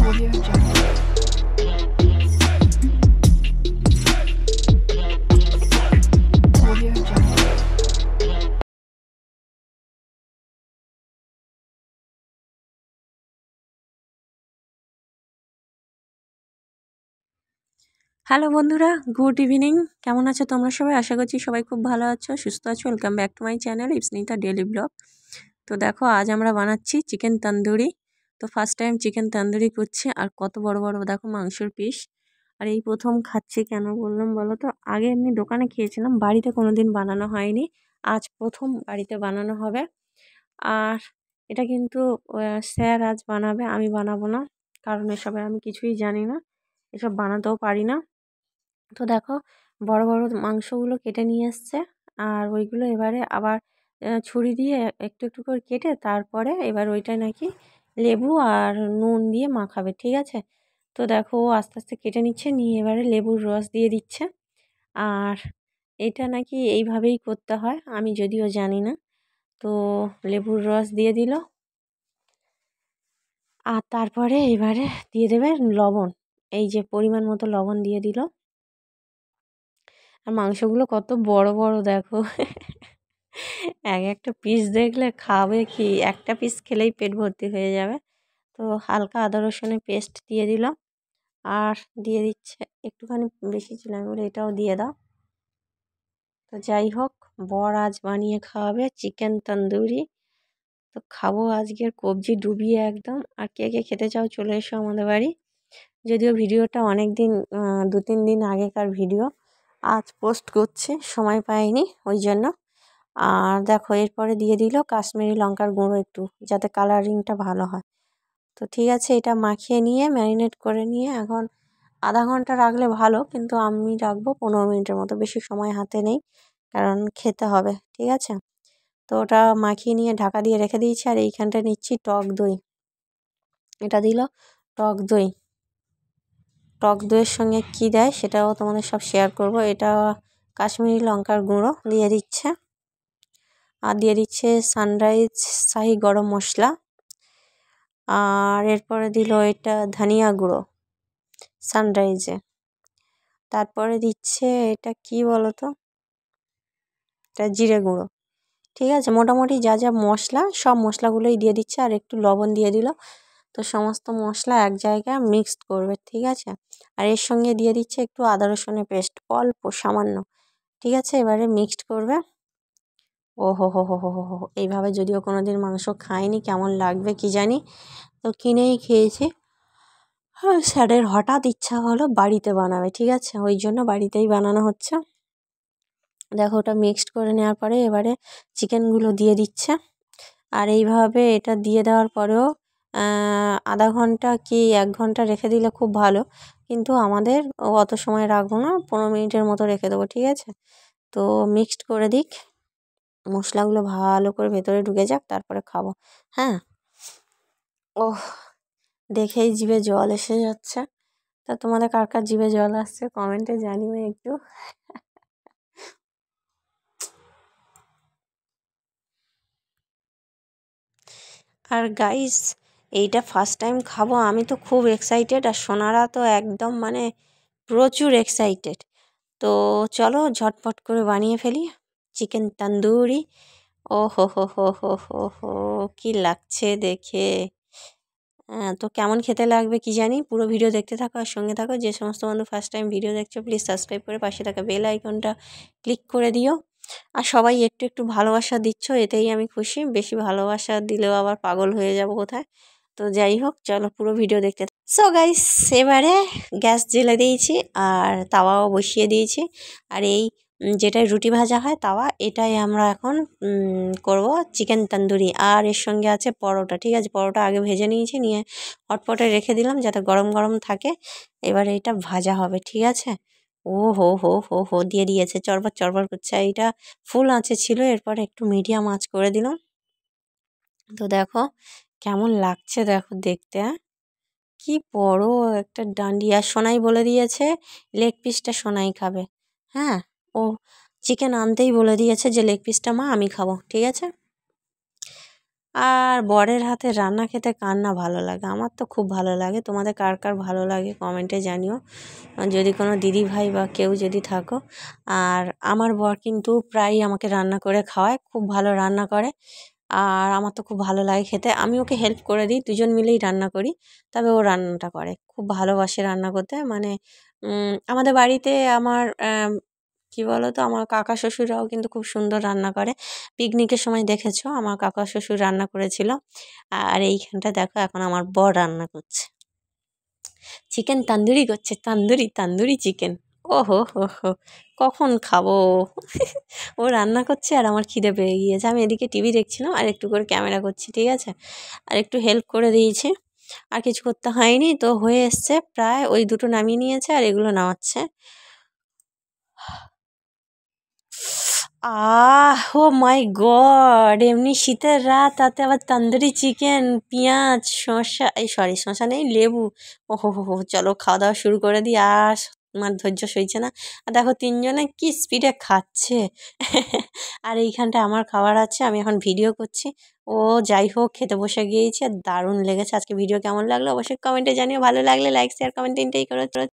Audio Jungle. Audio Jungle. Hello বন্ধুরা, good evening. কেমন আছো তোমরা সবাই? আশা করছি সবাই খুব ভালো আছো, সুস্থ আছো। Welcome back to my channel Ipsnita daily blog. তো দেখো, আজ আমরা বানাচ্ছি চিকেন তন্দুরি। তো ফার্স্ট টাইম চিকেন তন্দুরি করছি। আর কত বড় বড় দেখো মাংসের পিস। আর এই প্রথম খাচ্ছি। কেন বললাম বলো তো, আগে এমনি দোকানে খেয়েছিলাম, বাড়িতে কোনোদিন বানানো হয়নি। আজ প্রথম বাড়িতে বানানো হবে। আর এটা কিন্তু স্যার আজ বানাবে, আমি বানাবো না, কারণ এসবে আমি কিছুই জানি না, এসব বানাতেও পারি না। তো দেখো, বড় বড় মাংসগুলো কেটে নিয়ে এসছে। আর ওইগুলো এবারে আবার ছুরি দিয়ে একটু একটু করে কেটে তারপরে এবার ওইটা নাকি লেবু আর নুন দিয়ে মাখাবে, ঠিক আছে। তো দেখো, ও আস্তে আস্তে কেটে নিচ্ছে, নিয়ে এবারে লেবুর রস দিয়ে দিচ্ছে। আর এটা নাকি এইভাবেই করতে হয়, আমি যদিও জানি না। তো লেবুর রস দিয়ে দিল। আর তারপরে এবারে দিয়ে দেবে লবণ, এই যে পরিমাণ মতো লবণ দিয়ে দিল। আর মাংসগুলো কত বড় বড় দেখো। এক একটা পিস দেখলে খাবে কি, একটা পিস খেলেই পেট ভর্তি হয়ে যাবে। তো হালকা আদা রসুনের পেস্ট দিয়ে দিলাম। আর দিয়ে দিচ্ছে একটুখানি বেশি ছিল, আমি বলে এটাও দিয়ে দাও। তো যাই হোক, বর আজ বানিয়ে খাওয়াবে চিকেন তন্দুরি। তো খাবো আজকের কবজি ডুবিয়ে একদম। আর কে কে খেতে চাও চলে এসো আমাদের বাড়ি। যদিও ভিডিওটা অনেক দিন, 2-3 দিন আগেকার ভিডিও, আজ পোস্ট করছি, সময় পাইনি ওই জন্য। আর দেখো, এরপরে দিয়ে দিল কাশ্মীরি লঙ্কার গুঁড়ো একটু, যাতে কালারিংটা ভালো হয়। তো ঠিক আছে, এটা মাখিয়ে নিয়ে ম্যারিনেট করে নিয়ে এখন আধা ঘন্টা রাখলে ভালো, কিন্তু আমি রাখবো 15 মিনিটের মতো, বেশি সময় হাতে নেই, কারণ খেতে হবে, ঠিক আছে। তো ওটা মাখিয়ে নিয়ে ঢাকা দিয়ে রেখে দিয়েছি। আর এইখানটা নিচ্ছি টক দই। এটা দিল টক দই। টক দইয়ের সঙ্গে কি দেয় সেটাও তোমাদের সব শেয়ার করব। এটা কাশ্মীরি লঙ্কার গুঁড়ো দিয়ে দিচ্ছে। আর দিয়ে দিচ্ছে সানরাইজ শাহি গরম মশলা। আর এরপরে দিল এটা ধনিয়া গুঁড়ো সানরাইজে। তারপরে দিচ্ছে এটা কি বলো তো, এটা জিরে গুঁড়ো, ঠিক আছে। মোটামুটি যা যা মশলা, সব মশলাগুলোই দিয়ে দিচ্ছে। আর একটু লবণ দিয়ে দিল। তো সমস্ত মশলা এক জায়গায় মিক্সড করবে, ঠিক আছে। আর এর সঙ্গে দিয়ে দিচ্ছে একটু আদা রসুনের পেস্ট, অল্প সামান্য, ঠিক আছে। এবারে মিক্সড করবে। ও হো হো হো হো হো হো, এইভাবে যদিও কোনো দিন মাংস খাইনি, কেমন লাগবে কি জানি। তো কিনেই খেয়েছি। হ্যাঁ, স্যারের হঠাৎ ইচ্ছা হলো বাড়িতে বানাবে, ঠিক আছে, ওই জন্য বাড়িতেই বানানো হচ্ছে। দেখো, ওটা মিক্সড করে নেওয়ার পরে এবারে চিকেনগুলো দিয়ে দিচ্ছে। আর এইভাবে এটা দিয়ে দেওয়ার পরেও আধা ঘন্টা কি 1 ঘন্টা রেখে দিলে খুব ভালো, কিন্তু আমাদের অত সময় রাখবো না, 15 মিনিটের মতো রেখে দেবো, ঠিক আছে। তো মিক্সড করে দিক, মশলাগুলো ভালো করে ভেতরে ঢুকে যাক, তারপরে খাবো। হ্যাঁ, ওহ, দেখেই জিভে জল এসে যাচ্ছে। তা তোমাদের কার কার জিভে জল আসছে কমেন্টে জানিও একটু। আর গাইস, এইটা ফার্স্ট টাইম খাবো, আমি তো খুব এক্সাইটেড। আর সোনারা তো একদম মানে প্রচুর এক্সাইটেড। তো চলো ঝটপট করে বানিয়ে ফেলি চিকেন তন্দুরি। ও হো হো হো হো হো হো, কি লাগছে দেখে। তো কেমন খেতে লাগবে কি জানি, পুরো ভিডিও দেখতে থাকো আর সঙ্গে থাকো। যে সমস্ত বন্ধু ফার্স্ট টাইম ভিডিও দেখছো, প্লিজ সাবস্ক্রাইব করে পাশে থাকা বেল আইকনটা ক্লিক করে দিও। আর সবাই একটু একটু ভালোবাসা দিচ্ছ, এতেই আমি খুশি। বেশি ভালোবাসা দিলেও আবার পাগল হয়ে যাব কোথায়। তো যাই হোক, চলো পুরো ভিডিও দেখতে। সো গাইস, এবারে গ্যাস জ্বেলে দিয়েছি আর তাওয়াও বসিয়ে দিয়েছি। আর এই যেটায় রুটি ভাজা হয় তাওয়া, এটাই আমরা এখন করব চিকেন তন্দুরি। আর এর সঙ্গে আছে পরোটা, ঠিক আছে। পরোটা আগে ভেজে নিয়েছি, নিয়ে হটপটে রেখে দিলাম যাতে গরম গরম থাকে। এবারে এটা ভাজা হবে, ঠিক আছে। ও হো হো হো হো, দিয়ে দিয়েছে, চরবার চরবার করছে। এইটা ফুল আঁচে ছিল, এরপরে একটু মিডিয়াম আঁচ করে দিলাম। তো দেখো কেমন লাগছে, দেখো দেখতে। হ্যাঁ, কি বড় একটা ডান্ডি। আর সোনাই বলে দিয়েছে লেগ পিসটা সোনাই খাবে। হ্যাঁ, ও চিকেন আনতেই বলে দিয়েছে যে লেগ পিসটা মা আমি খাবো, ঠিক আছে। আর বরের হাতে রান্না খেতে কার না ভালো লাগে, আমার তো খুব ভালো লাগে। তোমাদের কার কার ভালো লাগে কমেন্টে জানিও, যদি কোনো দিদি ভাই বা কেউ যদি থাকো। আর আমার বর কিন্তু প্রায়ই আমাকে রান্না করে খাওয়ায়, খুব ভালো রান্না করে। আর আমার তো খুব ভালো লাগে খেতে, আমি ওকে হেল্প করে দিই, দুজন মিলেই রান্না করি। তবে ও রান্নাটা করে, খুব ভালোবাসে রান্না করতে। মানে আমাদের বাড়িতে আমার কী বলো তো, আমার কাকা শ্বশুররাও কিন্তু খুব সুন্দর রান্না করে। পিকনিকের সময় দেখেছো আমার কাকা শ্বশুর রান্না করেছিল। আর এইখানটা দেখো এখন আমার বর রান্না করছে, চিকেন তান্দুরি করছে, তান্দুরি তান্দুরি চিকেন। ও হো হো হো, কখন খাবো। ও রান্না করছে আর আমার খিদে পেয়ে গিয়েছে। আমি এদিকে টিভি দেখছিলাম আর একটু করে ক্যামেরা করছি, ঠিক আছে। আর একটু হেল্প করে দিয়েছি, আর কিছু করতে হয়নি। তো হয়ে এসছে প্রায়, ওই দুটো নামিয়ে নিয়েছে আর এগুলো নামাচ্ছে। ও মাই গড, এমনি শীতের রাত, তাতে আবার তন্দুরি চিকেন, পেঁয়াজ, শসা, এই সরি শসা নেই, লেবু। ও হো হো হো, চলো খাওয়া দাওয়া শুরু করে দিই। আর আমার ধৈর্য সইছে না। আর দেখো তিনজনে কি স্পিডে খাচ্ছে। আর এইখানটা আমার খাবার আছে, আমি এখন ভিডিও করছি। ও যাই হোক, খেতে বসে গিয়েছে, দারুণ লেগেছে। আজকে ভিডিও কেমন লাগলো অবশ্যই কমেন্টে জানিও, ভালো লাগলে লাইক শেয়ার কমেন্ট তিনটেই করো।